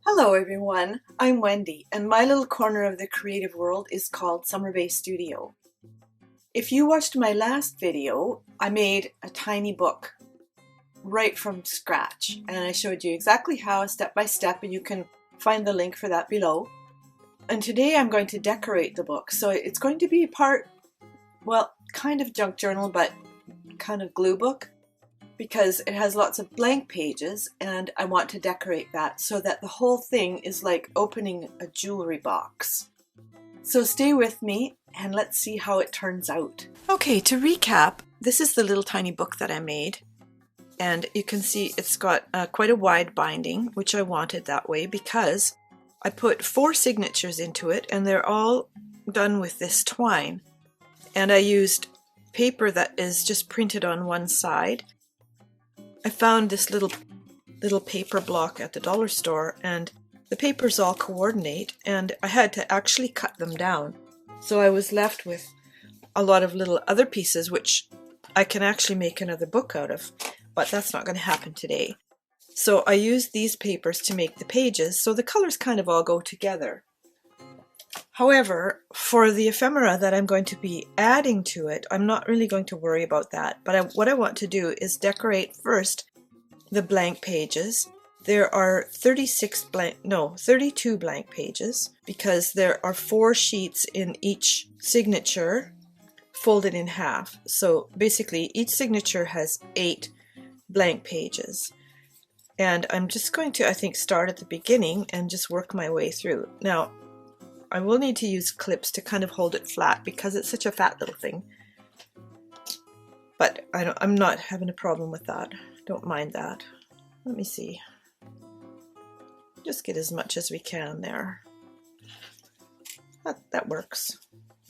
Hello everyone, I'm Wendy and my little corner of the creative world is called Summer Bay Studio. If you watched my last video, I made a tiny book right from scratch and I showed you exactly how step by step, and you can find the link for that below. And today I'm going to decorate the book, so it's going to be part, well, kind of junk journal but kind of glue book, because it has lots of blank pages and I want to decorate that so that the whole thing is like opening a jewelry box. So stay with me and let's see how it turns out. Okay, to recap, this is the little tiny book that I made, and you can see it's got quite a wide binding, which I wanted that way because I put 4 signatures into it and they're all done with this twine, and I used paper that is just printed on one side. I found this little paper block at the dollar store, and the papers all coordinate, and I had to actually cut them down. So I was left with a lot of little other pieces which I can actually make another book out of, but that's not going to happen today. So I used these papers to make the pages, so the colors kind of all go together. However, for the ephemera that I'm going to be adding to it, I'm not really going to worry about that. But what I want to do is decorate first the blank pages. There are 32 blank pages because there are 4 sheets in each signature folded in half. So basically each signature has 8 blank pages. And I'm just going to, I think, start at the beginning and just work my way through. Now, I will need to use clips to kind of hold it flat because it's such a fat little thing. But I'm not having a problem with that. Don't mind that. Let me see. Just get as much as we can there. That works,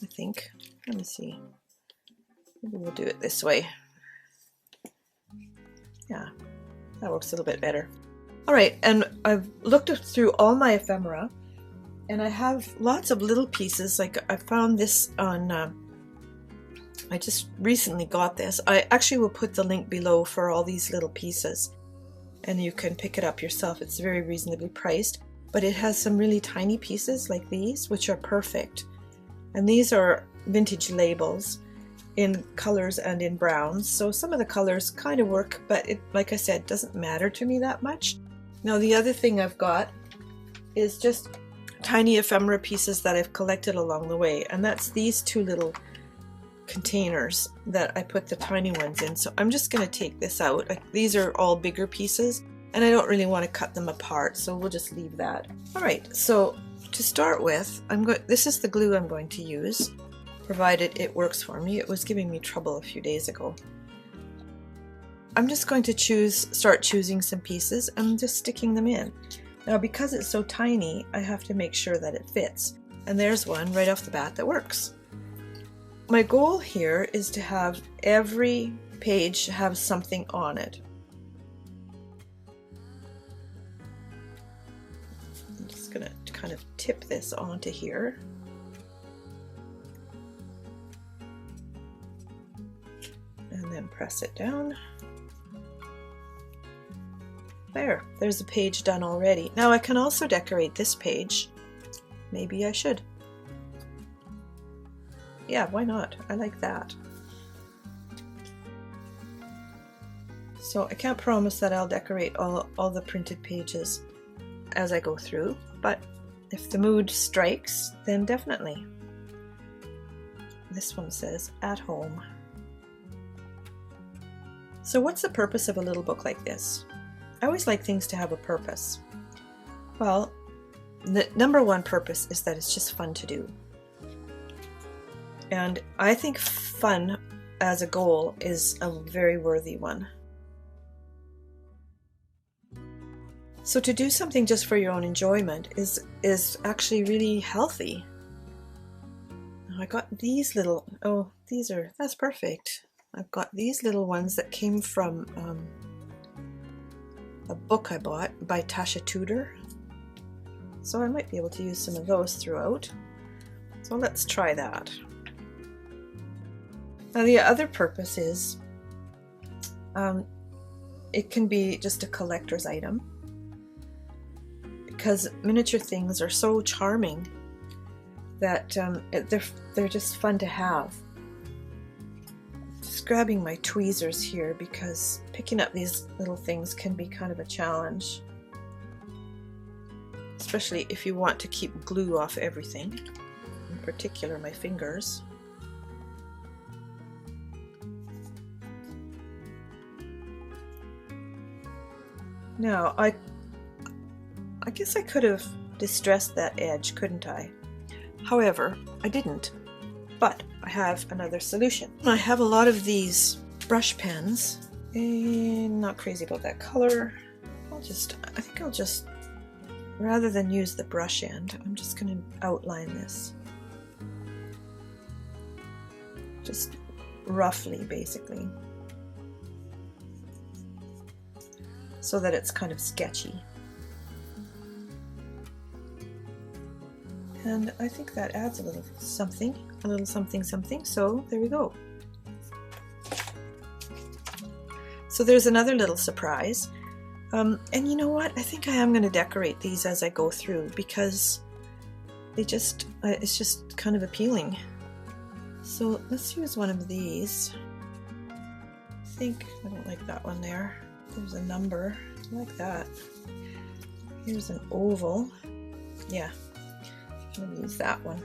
I think. Let me see. Maybe we'll do it this way. Yeah, that works a little bit better. All right, and I've looked through all my ephemera, and I have lots of little pieces. Like I found this on, I just recently got this. I actually will put the link below for all these little pieces, and you can pick it up yourself. It's very reasonably priced, but it has some really tiny pieces like these, which are perfect. And these are vintage labels in colors and in browns. So some of the colors kind of work, but it, like I said, doesn't matter to me that much. Now the other thing I've got is just tiny ephemera pieces that I've collected along the way, and that's these 2 little containers that I put the tiny ones in. So I'm just going to take this out. These are all bigger pieces and I don't really want to cut them apart, so we'll just leave that. Alright, so to start with, this is the glue I'm going to use, provided it works for me. It was giving me trouble a few days ago. I'm just going to start choosing some pieces and just sticking them in. Now because it's so tiny, I have to make sure that it fits. And there's one right off the bat that works. My goal here is to have every page have something on it. I'm just going to kind of tip this onto here. And then press it down. There's a page done already. Now I can also decorate this page. Maybe I should. Yeah, why not? I like that. So I can't promise that I'll decorate all the printed pages as I go through, but if the mood strikes, then definitely. This one says, at home. So what's the purpose of a little book like this? I always like things to have a purpose. Well, the number one purpose is that it's just fun to do. And I think fun as a goal is a very worthy one. So to do something just for your own enjoyment is actually really healthy. I got these little, that's perfect. I've got these little ones that came from a book I bought by Tasha Tudor. So I might be able to use some of those throughout. So let's try that. Now the other purpose is it can be just a collector's item. because miniature things are so charming that they're just fun to have. Just grabbing my tweezers here because picking up these little things can be kind of a challenge, especially if you want to keep glue off everything, in particular my fingers. Now, I guess I could have distressed that edge, couldn't I? However, I didn't, but I have another solution. I have a lot of these brush pens, and not crazy about that color. I think I'll just, rather than use the brush end, I'm just going to outline this. Just roughly, basically, so that it's kind of sketchy. And I think that adds a little something, so there we go. So there's another little surprise. And you know what? I think I am going to decorate these as I go through because they just, it's just kind of appealing. So let's use one of these. I don't like that one there. There's a number. I like that. Here's an oval. Yeah. I'm going to use that one.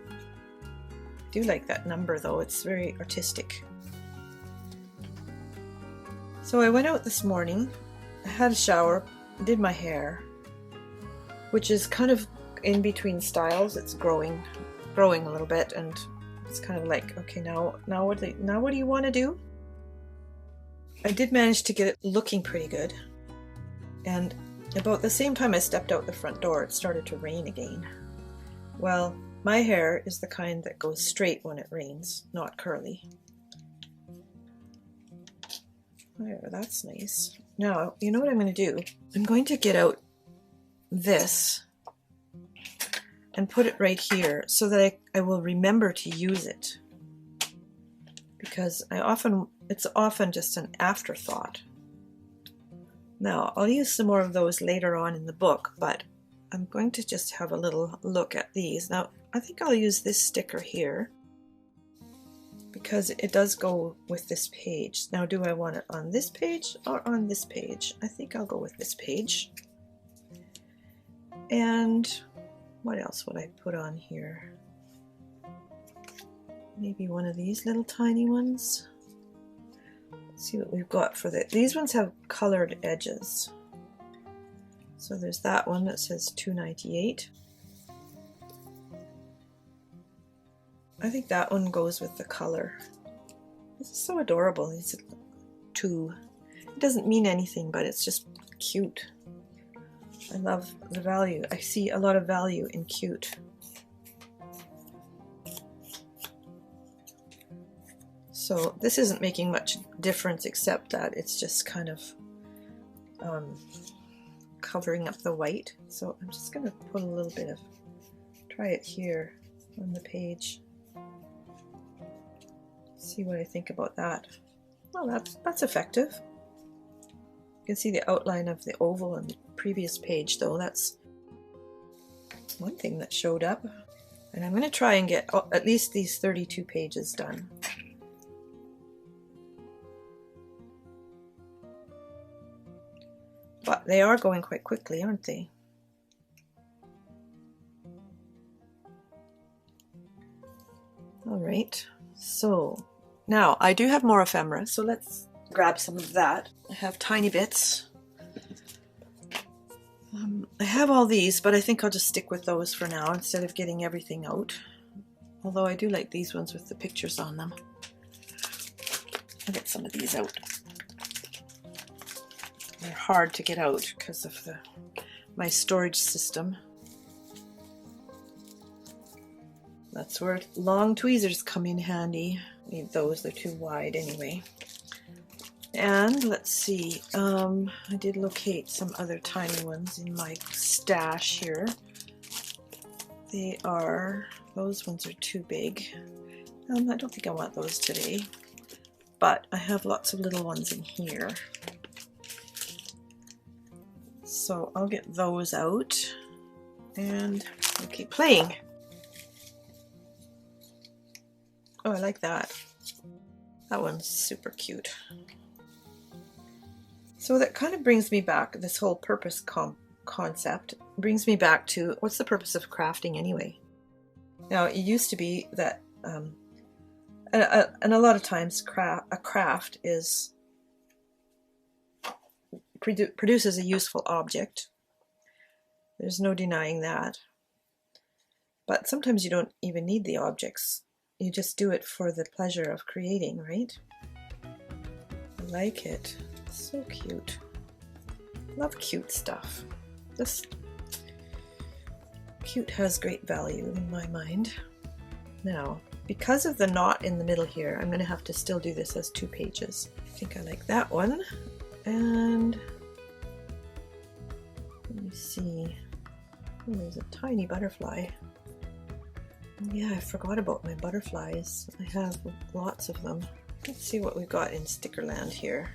I do like that number though, it's very artistic. So I went out this morning, I had a shower, did my hair, which is kind of in between styles. It's growing a little bit, and it's kind of like, okay, now what do you want to do? I did manage to get it looking pretty good, and about the same time I stepped out the front door, it started to rain again. Well, my hair is the kind that goes straight when it rains, not curly. Oh, that's nice. Now, you know what I'm going to do? I'm going to get out this and put it right here so that I will remember to use it. Because it's often just an afterthought. Now, I'll use some more of those later on in the book, but I'm going to just have a little look at these. Now, I think I'll use this sticker here because it does go with this page. Now, do I want it on this page or on this page? I think I'll go with this page. And what else would I put on here? Maybe one of these little tiny ones. Let's see what we've got for these ones have colored edges. So there's that one that says $2.98. I think that one goes with the color. This is so adorable. It's two. It doesn't mean anything, but it's just cute. I love the value. I see a lot of value in cute. So this isn't making much difference except that it's just kind of covering up the white. So I'm just going to put a little bit of, try it here on the page. See what I think about that. Well, that's effective. You can see the outline of the oval on the previous page though. That's one thing that showed up. And I'm going to try and get at least these 32 pages done. But they are going quite quickly, aren't they? All right, so now I do have more ephemera, so let's grab some of that. I have tiny bits. I have all these, but I think I'll just stick with those for now instead of getting everything out. Although I do like these ones with the pictures on them. I'll get some of these out. They're hard to get out because of my storage system. That's where long tweezers come in handy. Need those, they're too wide anyway. And let's see, I did locate some other tiny ones in my stash here. Those ones are too big. I don't think I want those today, but I have lots of little ones in here. So I'll get those out and I'll keep playing. Oh, I like that. That one's super cute. So that kind of brings me back, this whole purpose concept brings me back to what's the purpose of crafting anyway? Now, it used to be that, and a lot of times a craft is produces a useful object. There's no denying that. But sometimes you don't even need the objects. You just do it for the pleasure of creating, right? I like it. It's so cute. Love cute stuff. This cute has great value in my mind. Now, because of the knot in the middle here, I'm going to have to still do this as 2 pages. I think I like that one. And let me see. Oh, there's a tiny butterfly. Yeah, I forgot about my butterflies. I have lots of them. Let's see what we've got in Stickerland here.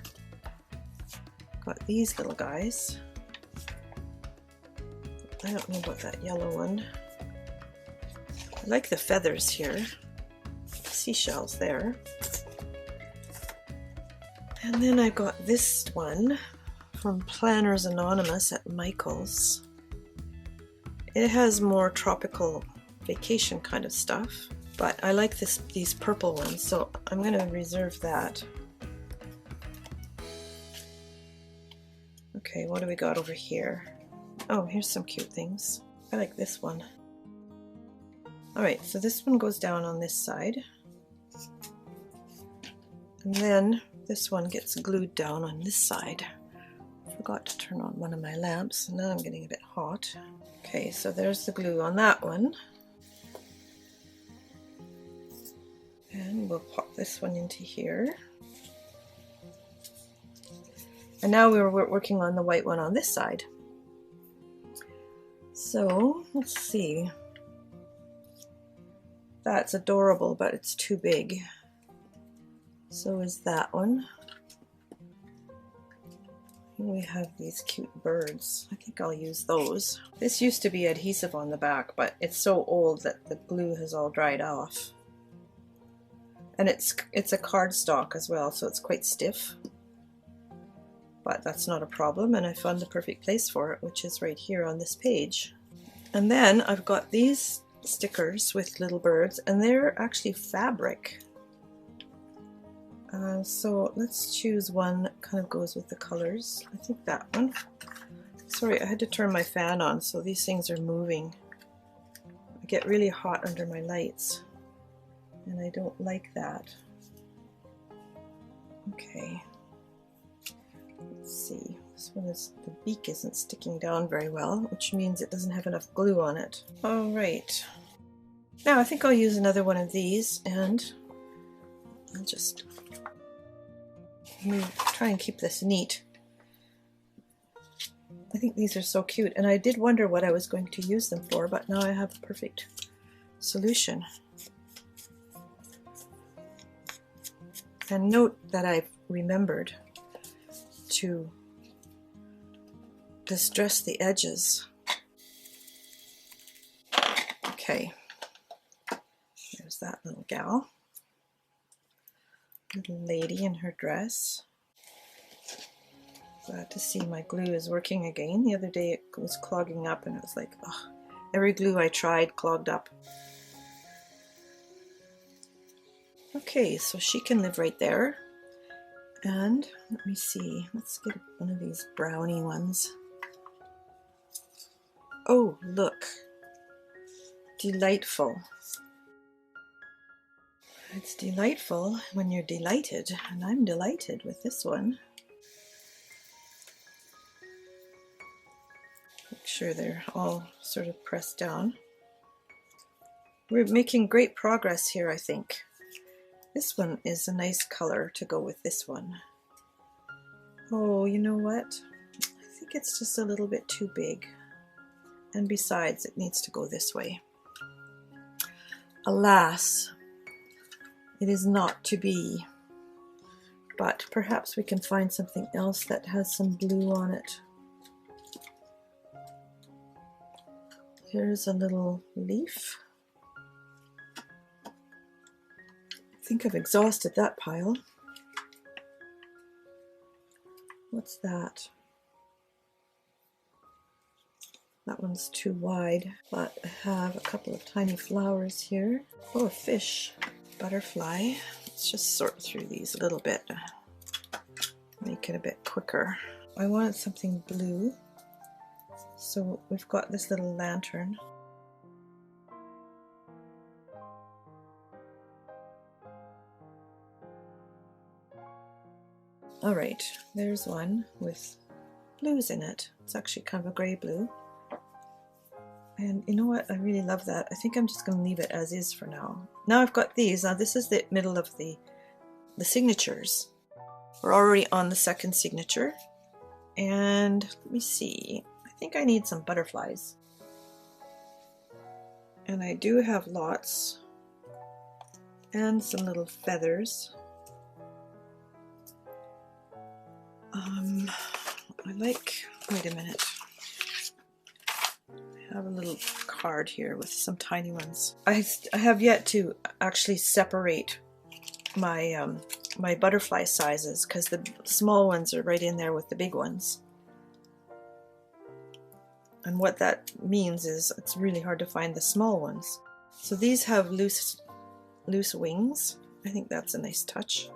Got these little guys. I don't know about that yellow one. I like the feathers here. Seashells there. And then I got this one from Planners Anonymous at Michael's. It has more tropical vacation kind of stuff, but I like these purple ones, so I'm going to reserve that. Okay, what do we got over here? Oh, here's some cute things. I like this one. Alright, so this one goes down on this side. And then this one gets glued down on this side. Forgot to turn on one of my lamps, and now I'm getting a bit hot. Okay, so there's the glue on that one. And we'll pop this one into here. And now we're working on the white one on this side. So, let's see. That's adorable, but it's too big. So is that one. And we have these cute birds. I think I'll use those. This used to be adhesive on the back, but it's so old that the glue has all dried off. And it's a cardstock as well, so it's quite stiff. But that's not a problem, and I found the perfect place for it, which is right here on this page. And then I've got these stickers with little birds, and they're actually fabric. So let's choose one that kind of goes with the colors. I think that one. Sorry, I had to turn my fan on, so these things are moving. I get really hot under my lights, and I don't like that. Okay. Let's see. This one is, the beak isn't sticking down very well, which means it doesn't have enough glue on it. All right. Now I think I'll use another one of these, and I'll just try and keep this neat. I think these are so cute, and I did wonder what I was going to use them for, but now I have a perfect solution. And note that I've remembered to distress the edges. Okay, there's that little gal. Little lady in her dress. Glad to see my glue is working again. The other day it was clogging up, and it was like, ugh, every glue I tried clogged up. Okay, so she can live right there. And let me see, let's get one of these brownie ones. Oh, look. Delightful. It's delightful when you're delighted, and I'm delighted with this one. Make sure they're all sort of pressed down. We're making great progress here, I think. This one is a nice color to go with this one. Oh, you know what? I think it's just a little bit too big. And besides, it needs to go this way. Alas, it is not to be. But perhaps we can find something else that has some blue on it. Here's a little leaf. I think I've exhausted that pile. What's that? That one's too wide, but I have a couple of tiny flowers here. Oh, a fish, butterfly. Let's just sort through these a little bit, make it a bit quicker. I wanted something blue, so we've got this little lantern. All right, there's one with blues in it. It's actually kind of a gray blue. And you know what? I really love that. I think I'm just going to leave it as is for now. Now I've got these. Now this is the middle of the signatures. We're already on the second signature. And let me see. I think I need some butterflies. And I do have lots. And some little feathers. I like, wait a minute. I have a little card here with some tiny ones. I have yet to actually separate my my butterfly sizes because the small ones are right in there with the big ones. And what that means is it's really hard to find the small ones. So these have loose wings. I think that's a nice touch.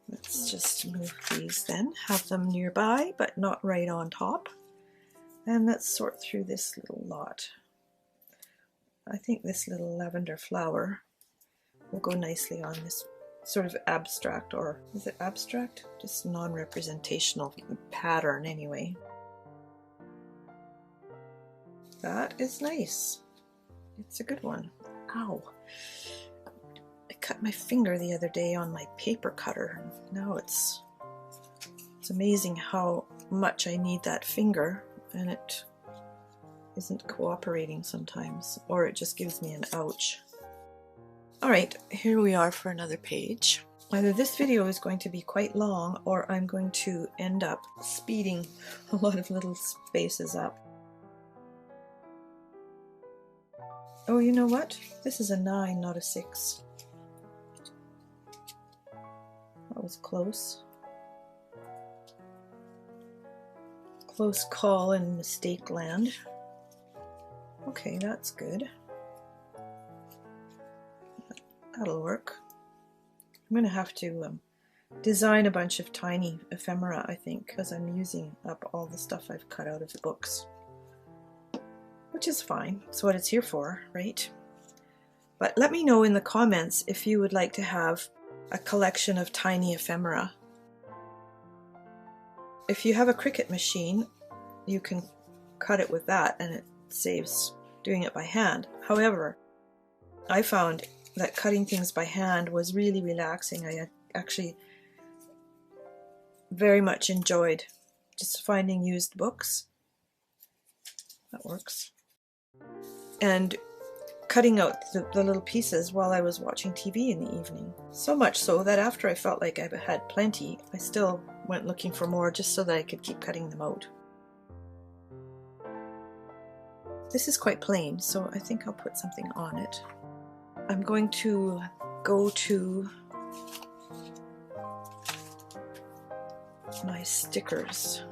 Let's just move these then, have them nearby but not right on top. And let's sort through this little lot. I think this little lavender flower will go nicely on this sort of abstract, or is it abstract? Just non-representational pattern anyway. That is nice. It's a good one. Ow. I cut my finger the other day on my paper cutter. Now it's amazing how much I need that finger, and it isn't cooperating sometimes, or it just gives me an ouch. Alright, here we are for another page. Either this video is going to be quite long, or I'm going to end up speeding a lot of little spaces up. Oh, you know what? This is a 9, not a 6. That was close. Close call in mistake land. Okay, that's good. That'll work. I'm going to have to design a bunch of tiny ephemera, I think, because I'm using up all the stuff I've cut out of the books. Which is fine. It's what it's here for, right? But let me know in the comments if you would like to have a collection of tiny ephemera. If you have a CRICUT machine, you can cut it with that and it saves doing it by hand. However, I found that cutting things by hand was really relaxing. I actually very much enjoyed just finding used books. That works. And cutting out the little pieces while I was watching TV in the evening. So much so that after I felt like I had plenty, I still went looking for more just so that I could keep cutting them out. This is quite plain, so I think I'll put something on it. I'm going to go to my stickers.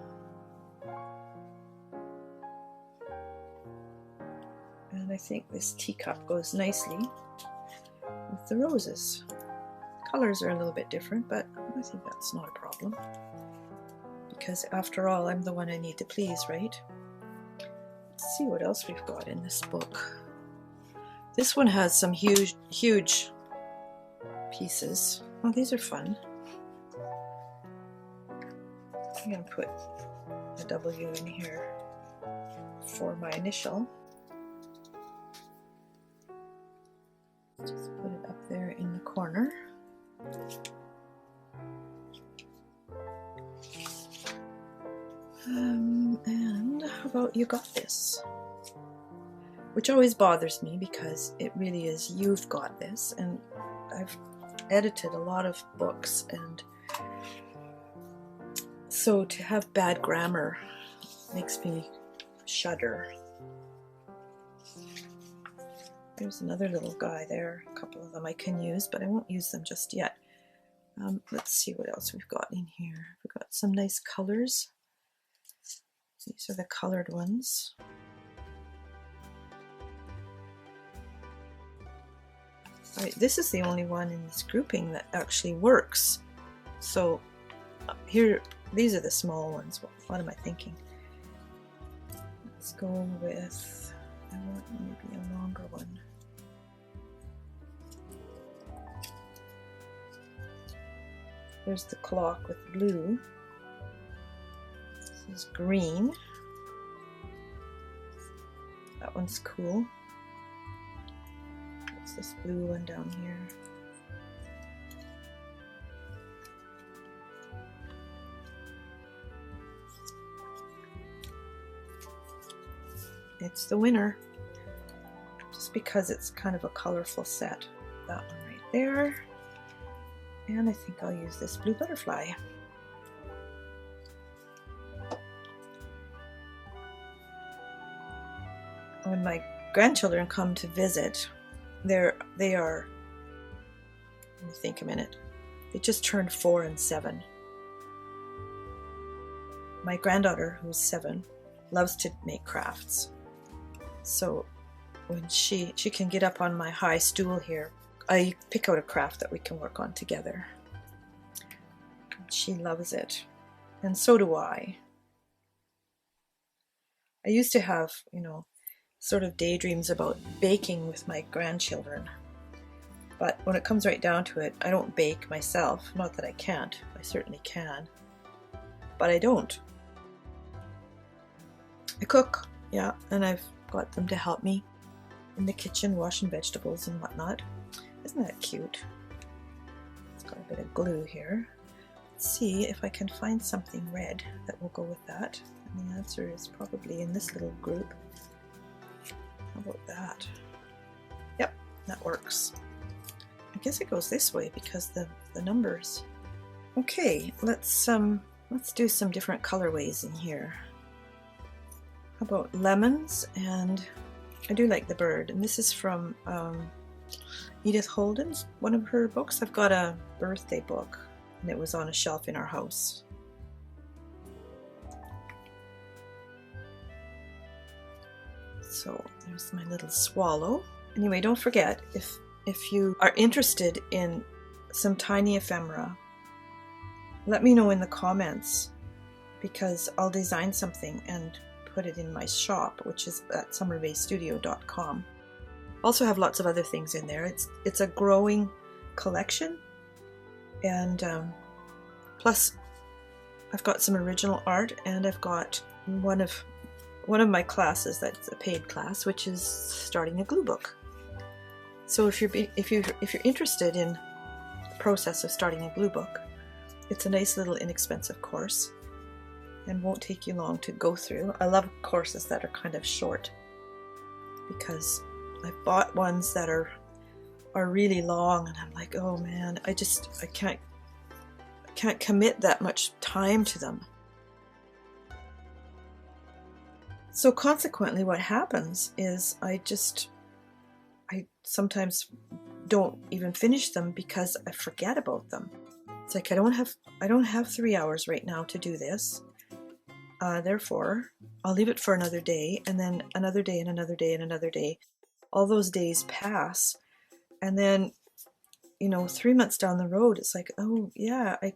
And I think this teacup goes nicely with the roses. Colors are a little bit different, but I think that's not a problem. Because after all, I'm the one I need to please, right? Let's see what else we've got in this book. This one has some huge pieces. Oh, these are fun. I'm going to put a W in here for my initial. Just put it up there in the corner. And how about you got this? Which always bothers me because it really is you've got this, and I've edited a lot of books, and so to have bad grammar makes me shutter. There's another little guy there. A couple of them I can use, but I won't use them just yet. Let's see what else we've got in here. We've got some nice colors. These are the colored ones. All right, this is the only one in this grouping that actually works. So here, these are the small ones. What am I thinking? Let's go with, I want maybe a longer one. There's the clock with blue. This is green. That one's cool. What's this blue one down here? It's the winner, just because it's kind of a colorful set. That one right there. And I think I'll use this blue butterfly. When my grandchildren come to visit, they are, let me think a minute, they just turned 4 and 7. My granddaughter, who's 7, loves to make crafts. So when she can get up on my high stool here, I pick out a craft that we can work on together. She loves it, and so do I. I used to have, you know, sort of daydreams about baking with my grandchildren, but when it comes right down to it, I don't bake myself. Not that I can't, I certainly can, but I don't. I cook, yeah, and I've got them to help me in the kitchen, washing vegetables and whatnot. Isn't that cute? It's got a bit of glue here. Let's see if I can find something red that will go with that. And the answer is probably in this little group. How about that? Yep, that works. I guess it goes this way because the numbers. Okay, let's do some different colorways in here. How about lemons? And I do like the bird, and this is from Edith Holden's, one of her books. I've got a birthday book, and it was on a shelf in our house. So there's my little swallow. Anyway, don't forget, if you are interested in some tiny ephemera, let me know in the comments, because I'll design something and put it in my shop, which is at summerbaystudio.com. Also have lots of other things in there. It's a growing collection, and plus I've got some original art, and I've got one of my classes that's a paid class, which is starting a glue book. So if you're interested in the process of starting a glue book, it's a nice little inexpensive course and won't take you long to go through. I love courses that are kind of short, because I've bought ones that are really long, and I'm like, oh man, I can't commit that much time to them. So consequently, what happens is I sometimes don't even finish them because I forget about them. It's like I don't have 3 hours right now to do this. Therefore, I'll leave it for another day, and then another day, and another day, and another day. All those days pass, and then, 3 months down the road, it's like, oh yeah, I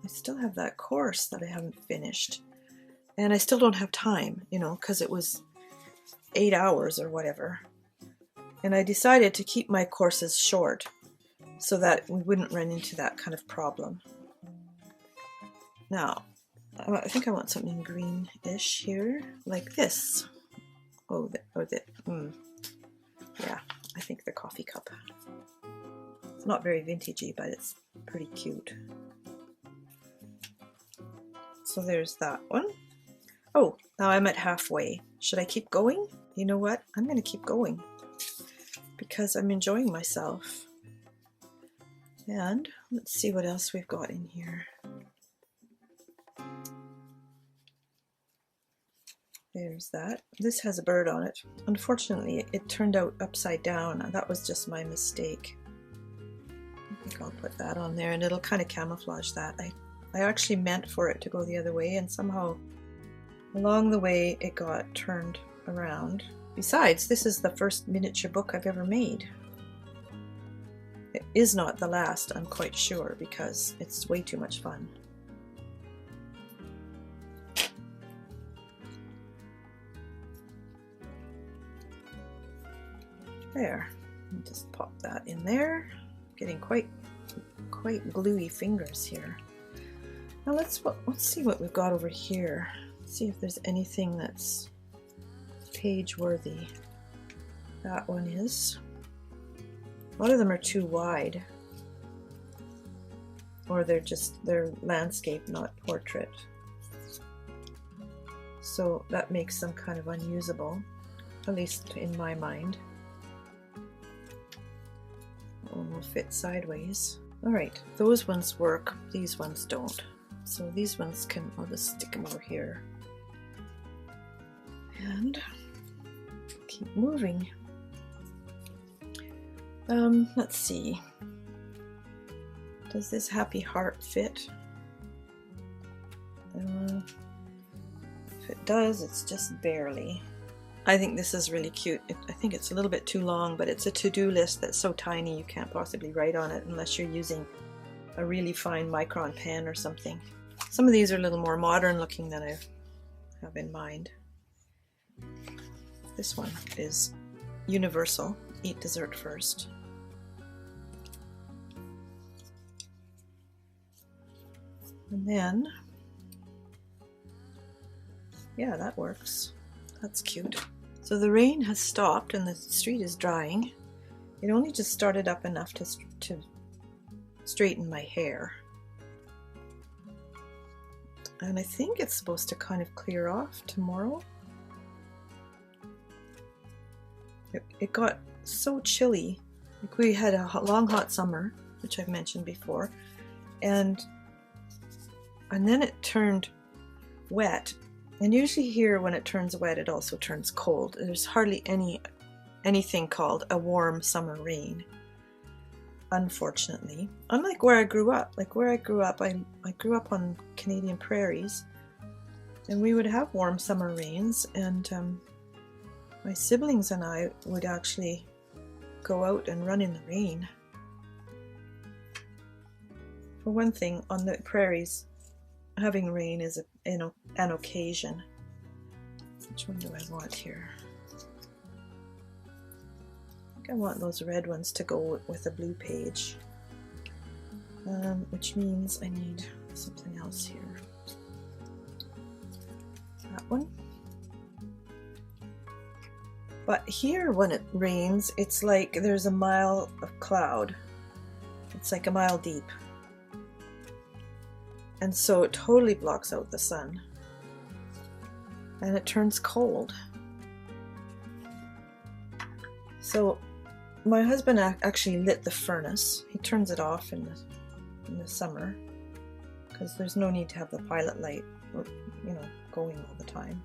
still have that course that I haven't finished, and I still don't have time, because it was 8 hours or whatever. And I decided to keep my courses short so that we wouldn't run into that kind of problem. Now, I think I want something greenish here, like this. Yeah, I think the coffee cup. It's not very vintagey, but it's pretty cute. So there's that one. Oh, now I'm at halfway. Should I keep going? You know what? I'm going to keep going because I'm enjoying myself. And let's see what else we've got in here. There's that. This has a bird on it. Unfortunately, it turned out upside down. That was just my mistake. I think I'll put that on there and it'll kind of camouflage that. I actually meant for it to go the other way, and somehow along the way it got turned around. Besides, this is the first miniature book I've ever made. It is not the last, I'm quite sure, because it's way too much fun. There, I'll just pop that in there. Getting quite gluey fingers here. Now let's see what we've got over here. See if there's anything that's page worthy. That one is. A lot of them are too wide, or they're landscape, not portrait. So that makes them kind of unusable, at least in my mind. One will fit sideways. Alright, those ones work, these ones don't. So these ones I'll just stick them over here. And keep moving. Let's see. Does this happy heart fit? If it does, it's just barely. I think this is really cute. I think it's a little bit too long, but it's a to-do list that's so tiny you can't possibly write on it unless you're using a really fine micron pen or something. Some of these are a little more modern looking than I have in mind. This one is universal. Eat dessert first. And then, yeah, that works. That's cute. So the rain has stopped and the street is drying. It only just started up enough to straighten my hair. And I think it's supposed to kind of clear off tomorrow. It got so chilly. Like, we had a long hot summer, which I've mentioned before, and then it turned wet. And usually here when it turns wet it also turns cold. There's hardly anything called a warm summer rain, unfortunately. Unlike where I grew up. Like where I grew up, I grew up on Canadian prairies, and we would have warm summer rains, and my siblings and I would actually go out and run in the rain. For one thing, on the prairies, having rain is an occasion. Which one do I want here? I think I want those red ones to go with the blue page. Which means I need something else here. That one. But here when it rains, it's like there's a mile of cloud. It's like a mile deep. And so it totally blocks out the sun. And it turns cold. So my husband actually lit the furnace. He turns it off in the summer, because there's no need to have the pilot light, going all the time.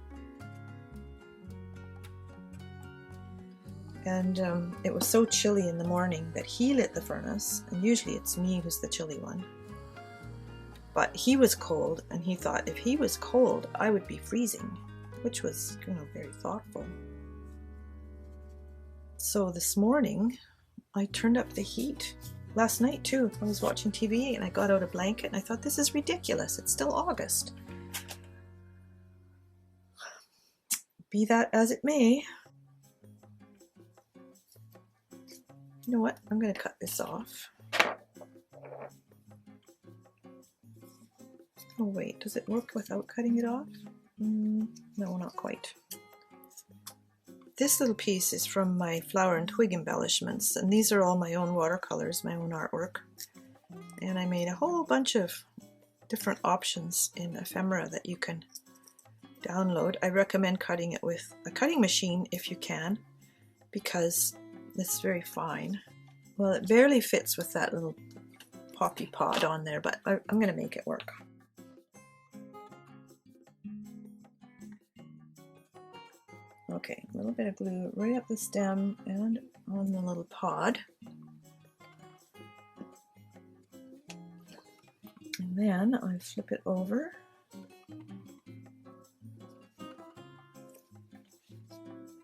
And it was so chilly in the morning that he lit the furnace, and usually it's me who's the chilly one. But he was cold, and he thought if he was cold, I would be freezing, which was, very thoughtful. So this morning, I turned up the heat. Last night too, I was watching TV and I got out a blanket and I thought, this is ridiculous. It's still August. Be that as it may. You know what? I'm going to cut this off. Oh wait, does it work without cutting it off? No, not quite. This little piece is from my flower and twig embellishments, and these are all my own watercolors, my own artwork. And I made a whole bunch of different options in ephemera that you can download. I recommend cutting it with a cutting machine if you can, because it's very fine. Well, it barely fits with that little poppy pod on there, but I'm going to make it work. I'm going to make it work. Okay, a little bit of glue right up the stem and on the little pod. And then I flip it over. I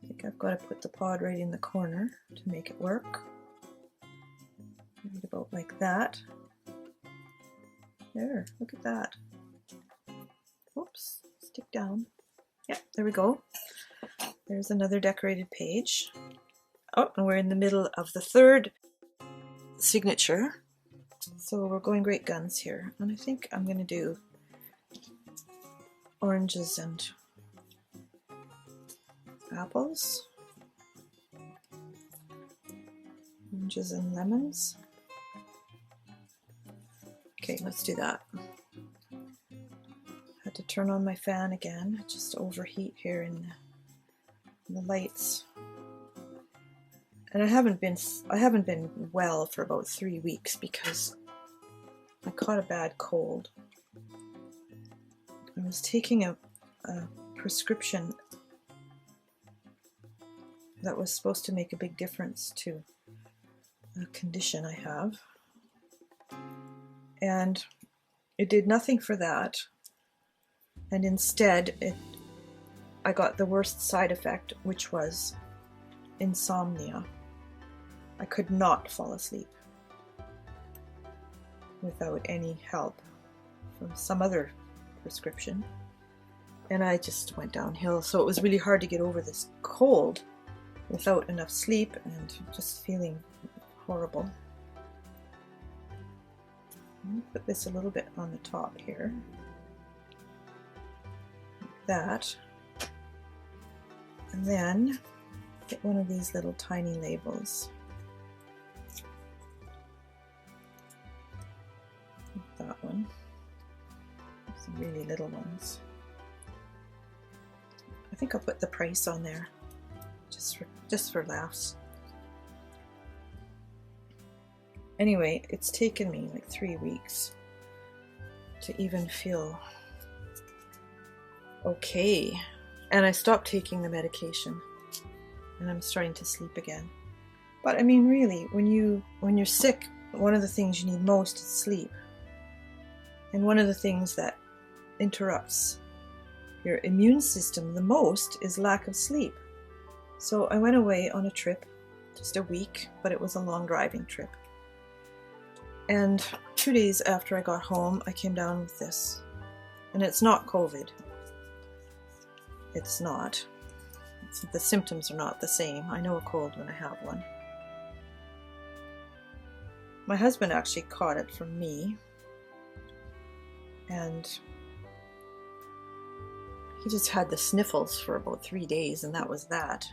think I've got to put the pod right in the corner to make it work. Right about like that. There, look at that. Oops, stick down. Yep, there we go. There's another decorated page. Oh, and we're in the middle of the third signature. So we're going great guns here. And I think I'm going to do oranges and apples. Oranges and lemons. Okay, let's do that. Had to turn on my fan again, just to overheat here in the lights. And I haven't been well for about 3 weeks because I caught a bad cold. I was taking a prescription that was supposed to make a big difference to a condition I have. And it did nothing for that. And instead, I got the worst side effect, which was insomnia. I could not fall asleep without any help from some other prescription. And I just went downhill. So it was really hard to get over this cold without enough sleep and just feeling horrible. I'm going to put this a little bit on the top here. Like that. And then get one of these little tiny labels. Like that one. Some really little ones. I think I'll put the price on there just for laughs. Anyway, it's taken me like 3 weeks to even feel okay. And I stopped taking the medication and I'm starting to sleep again. But I mean, really, when you're sick, one of the things you need most is sleep. And one of the things that interrupts your immune system the most is lack of sleep. So I went away on a trip, just a week, but it was a long driving trip. And 2 days after I got home, I came down with this. And it's not COVID. It's not. The symptoms are not the same. I know a cold when I have one. My husband actually caught it from me. And he just had the sniffles for about 3 days, and that was that.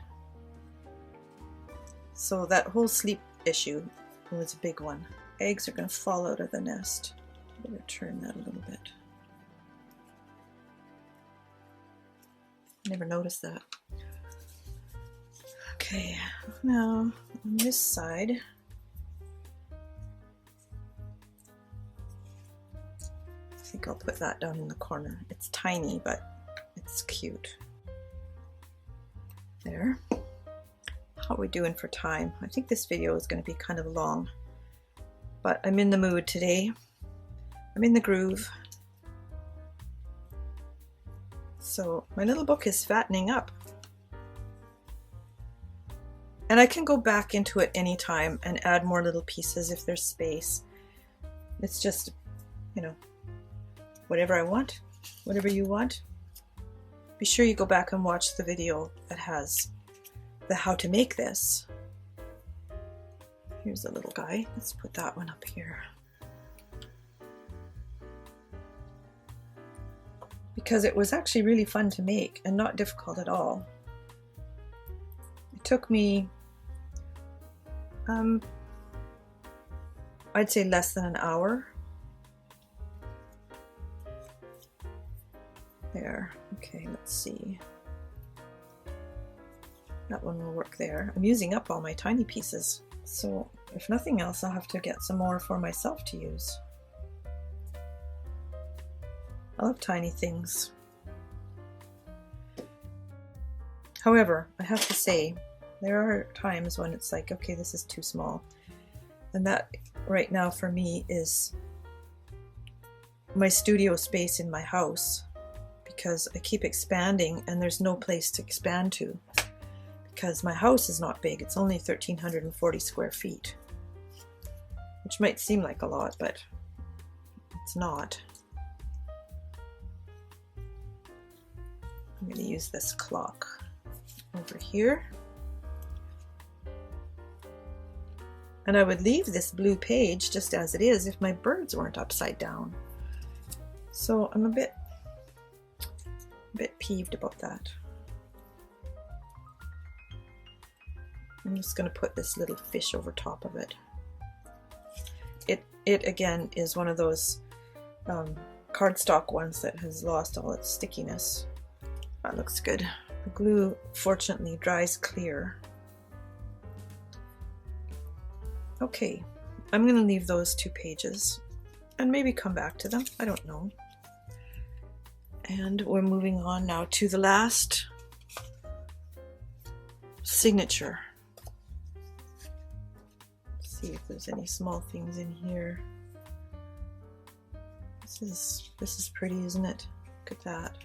So that whole sleep issue was a big one. Eggs are going to fall out of the nest. I'm going to turn that a little bit. Never noticed that. Okay, now on this side, I think I'll put that down in the corner. It's tiny, but it's cute. There. How are we doing for time? I think this video is going to be kind of long, but I'm in the mood today. I'm in the groove. So my little book is fattening up. And I can go back into it anytime and add more little pieces if there's space. It's just, you know, whatever I want, whatever you want. Be sure you go back and watch the video that has the how to make this. Here's a little guy. Let's put that one up here. Because it was actually really fun to make and not difficult at all. It took me, I'd say less than an hour. There, okay, let's see. That one will work there. I'm using up all my tiny pieces, so if nothing else, I'll have to get some more for myself to use. I love tiny things. However, I have to say, there are times when it's like, okay, this is too small. And that right now for me is my studio space in my house, because I keep expanding and there's no place to expand to, because my house is not big. It's only 1,340 square feet, which might seem like a lot, but it's not. I'm going to use this clock over here. And I would leave this blue page just as it is if my birds weren't upside down. So I'm a bit peeved about that. I'm just going to put this little fish over top of it. It again is one of those cardstock ones that has lost all its stickiness. That looks good. The glue fortunately dries clear. Okay, I'm going to leave those 2 pages and maybe come back to them. I don't know. And we're moving on now to the last signature. Let's see if there's any small things in here. This is pretty, isn't it? Look at that.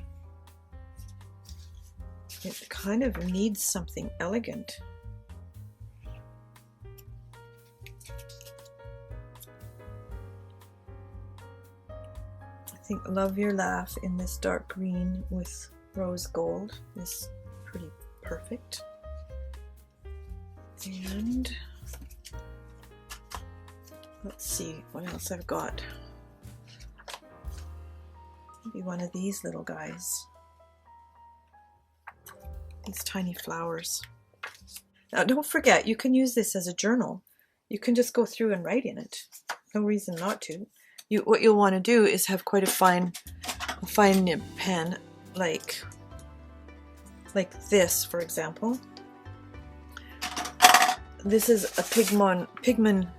It kind of needs something elegant. I think Love Your Laugh in this dark green with rose gold is pretty perfect. And let's see what else I've got. Maybe one of these little guys. These tiny flowers. Now don't forget, you can use this as a journal. You can just go through and write in it. No reason not to. What you'll want to do is have quite a fine nib pen, like this, for example. This is a Pigment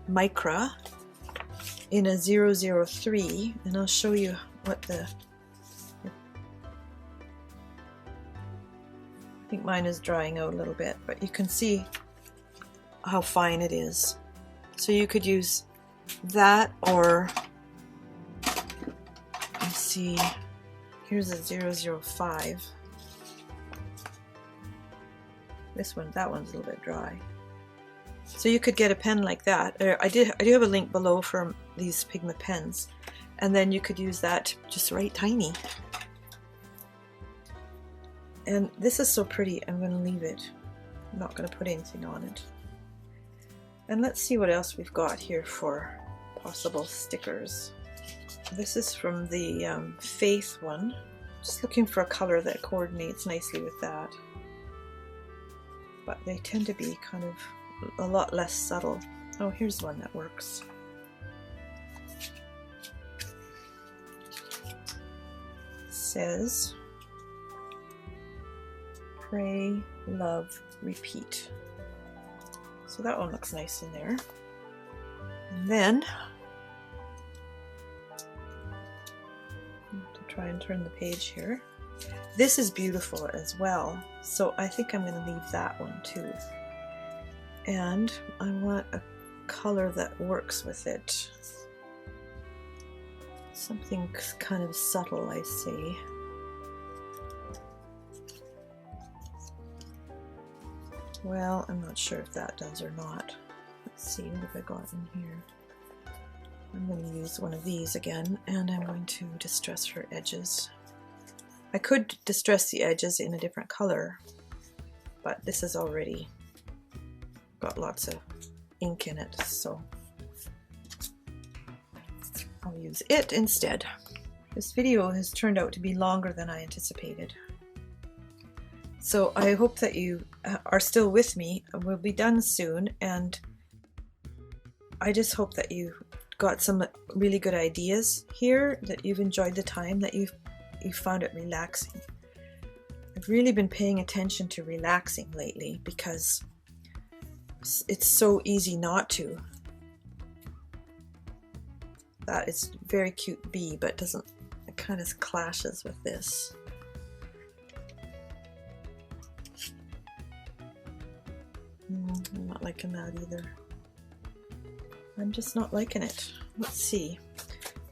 Micra in a 003, and I'll show you what I think mine is drying out a little bit, but you can see how fine it is. So you could use that, or let's see, here's a 005. That one's a little bit dry. So you could get a pen like that. I do have a link below for these Pigment pens, and then you could use that to just write tiny. And this is so pretty, I'm going to leave it. I'm not going to put anything on it. And let's see what else we've got here for possible stickers. This is from the Faith one. Just looking for a color that coordinates nicely with that. But they tend to be kind of a lot less subtle. Oh, here's one that works. It says, Pray, Love, Repeat. So that one looks nice in there. And then, to try and turn the page here. This is beautiful as well, so I think I'm going to leave that one too. And I want a color that works with it. Something kind of subtle, I say. Well, I'm not sure if that does or not. Let's see, what have I got in here? I'm going to use one of these again, and I'm going to distress her edges. I could distress the edges in a different color, but this has already got lots of ink in it, so I'll use it instead. This video has turned out to be longer than I anticipated. So I hope that you are still with me. We'll be done soon, and I just hope that you got some really good ideas here, that you've enjoyed the time, that you found it relaxing. I've really been paying attention to relaxing lately because it's so easy not to. That is very cute bee, but it kind of clashes with this. I'm not liking that either. I'm just not liking it. Let's see.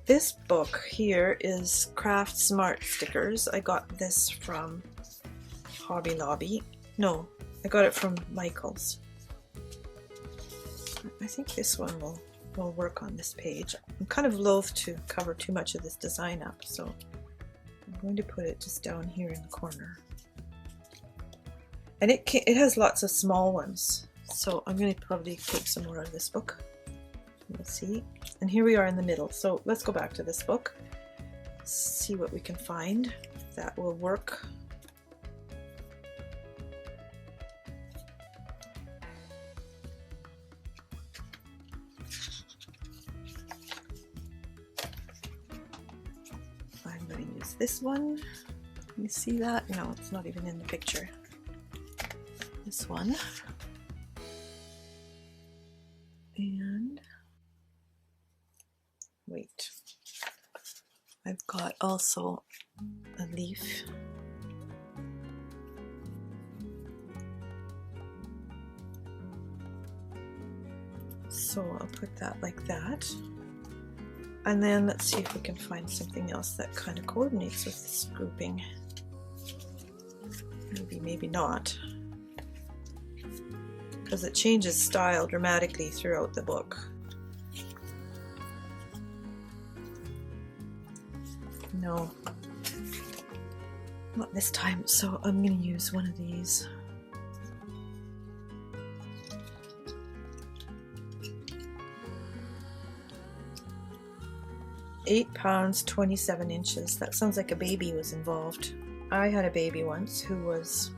This book here is Craft Smart Stickers. I got this from Hobby Lobby. No, I got it from Michael's. I think this one will work on this page. I'm kind of loath to cover too much of this design up, so I'm going to put it just down here in the corner. And it has lots of small ones, so I'm going to probably take some more of this book. Let's see. And here we are in the middle. So let's go back to this book, see what we can find that will work. I'm going to use this one. Can you see that? No, it's not even in the picture. This one. And wait, I've got also a leaf. So I'll put that like that. And then let's see if we can find something else that kind of coordinates with this grouping. Maybe, maybe not. Because it changes style dramatically throughout the book. No, not this time, so I'm going to use one of these. £8, 27 inches. That sounds like a baby was involved. I had a baby once who was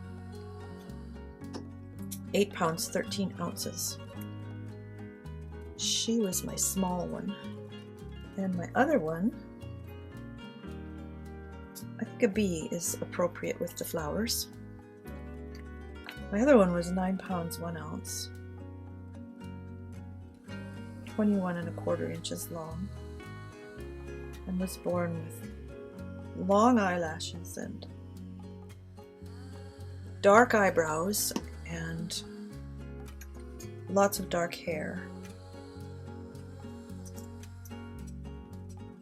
£8, 13 ounces. She was my small one. And my other one, I think a B is appropriate with the flowers. My other one was £9, 1 ounce. 21¼ inches long. And was born with long eyelashes and dark eyebrows and lots of dark hair,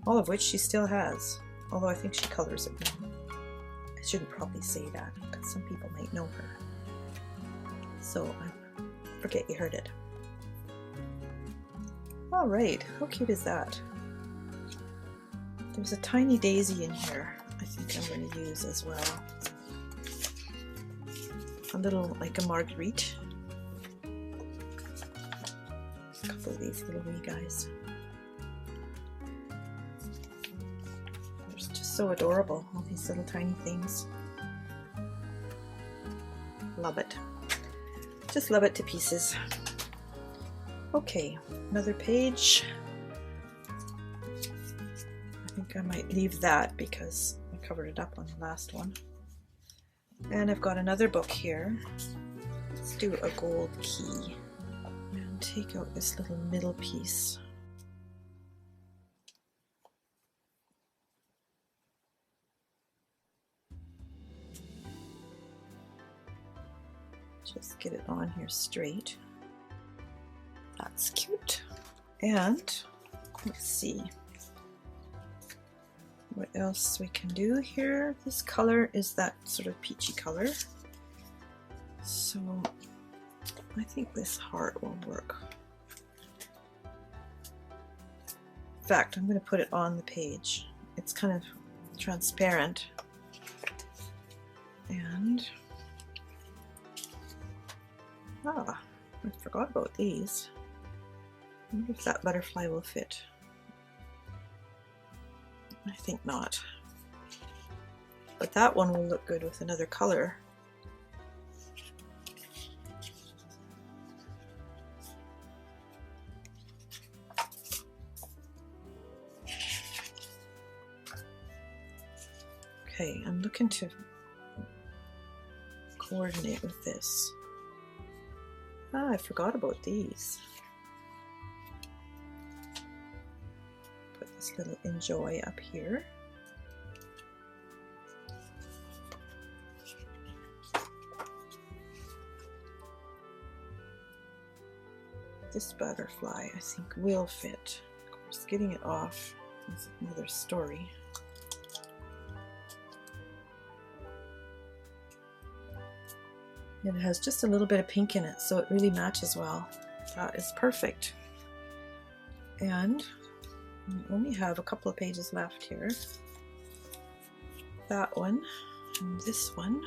all of which she still has, although I think she colors it now. I shouldn't probably say that because some people might know her, so I forget you heard it. All right, how cute is that? There's a tiny daisy in here I think I'm going to use as well. A little, like a marguerite. A couple of these little wee guys. They're just so adorable, all these little tiny things. Love it. Just love it to pieces. Okay, another page. I think I might leave that because I covered it up on the last one. And I've got another book here. Let's do a gold key and take out this little middle piece. Just get it on here straight. That's cute. And let's see what else we can do here. This color is that sort of peachy color. So I think this heart will work. In fact, I'm going to put it on the page. It's kind of transparent. And I forgot about these. I wonder if that butterfly will fit. I think not. But that one will look good with another color. Okay, I'm looking to coordinate with this. Ah, I forgot about these. Put this little enjoy up here. this butterfly I think will fit. Of course, getting it off is another story. It has just a little bit of pink in it, so it really matches well. That is perfect. And we only have a couple of pages left here. That one and this one.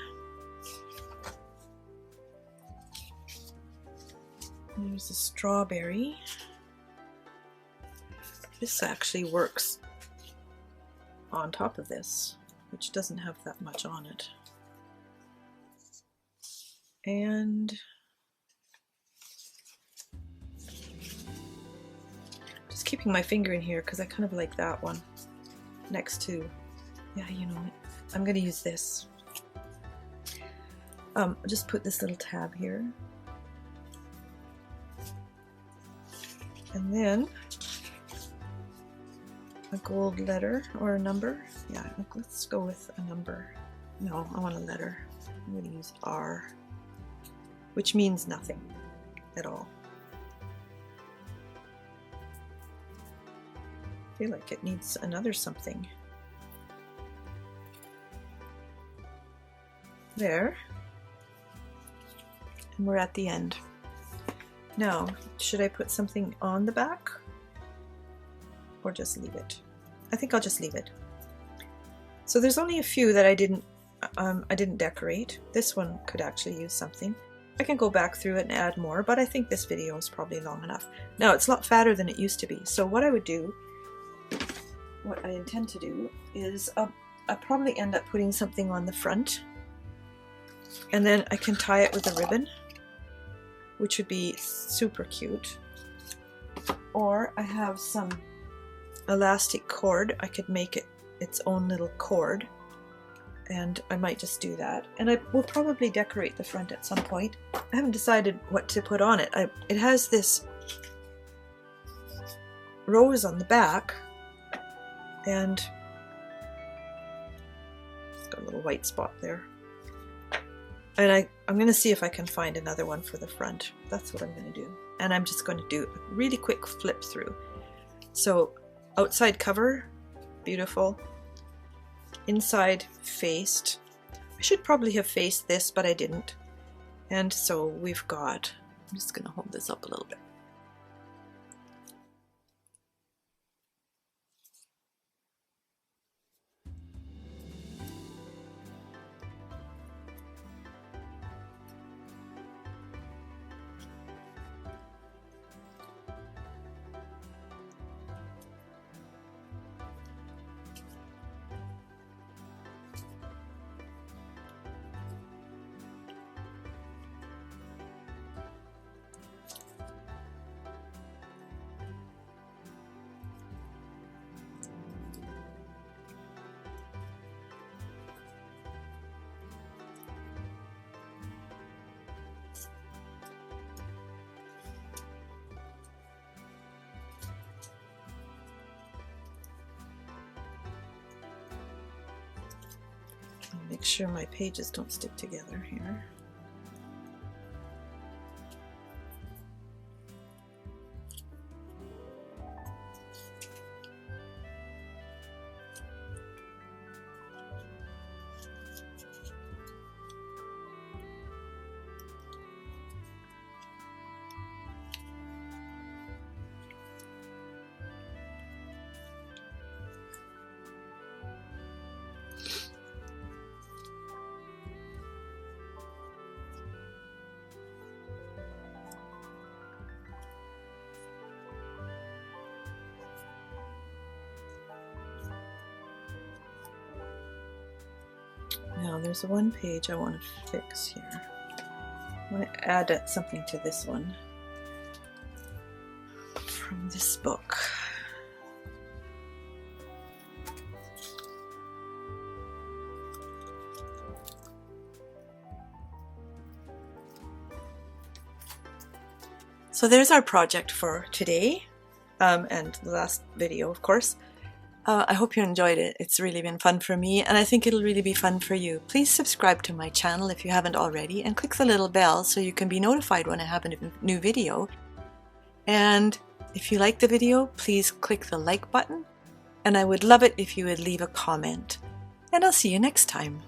There's a strawberry. This actually works on top of this, which doesn't have that much on it. And just keeping my finger in here because I kind of like that one next to, yeah, you know, I'm going to use this. I'll just put this little tab here. And then a gold letter or a number. Yeah, let's go with a number. No, I want a letter. I'm going to use R, which means nothing at all. I feel like it needs another something. There. And we're at the end. Now, should I put something on the back or just leave it? I think I'll just leave it. So there's only a few that I didn't decorate. This one could actually use something. I can go back through it and add more, but I think this video is probably long enough. Now, it's a lot fatter than it used to be. So what I would do, what I intend to do is I'll probably end up putting something on the front, and then I can tie it with a ribbon, which would be super cute. Or I have some elastic cord. I could make it its own little cord, and I might just do that. And I will probably decorate the front at some point. I haven't decided what to put on it. It has this rose on the back, and it's got a little white spot there. And I'm going to see if I can find another one for the front. That's what I'm going to do. And I'm just going to do a really quick flip through. So outside cover, beautiful. Inside faced. I should probably have faced this, but I didn't. And so we've got, I'm just going to hold this up a little bit. Make sure my pages don't stick together here. Now there's one page I want to fix here. I want to add something to this one from this book. So there's our project for today, and the last video, of course. I hope you enjoyed it. It's really been fun for me, and I think it'll really be fun for you. Please subscribe to my channel if you haven't already, and click the little bell so you can be notified when I have a new video. And if you like the video, please click the like button, and I would love it if you would leave a comment. And I'll see you next time.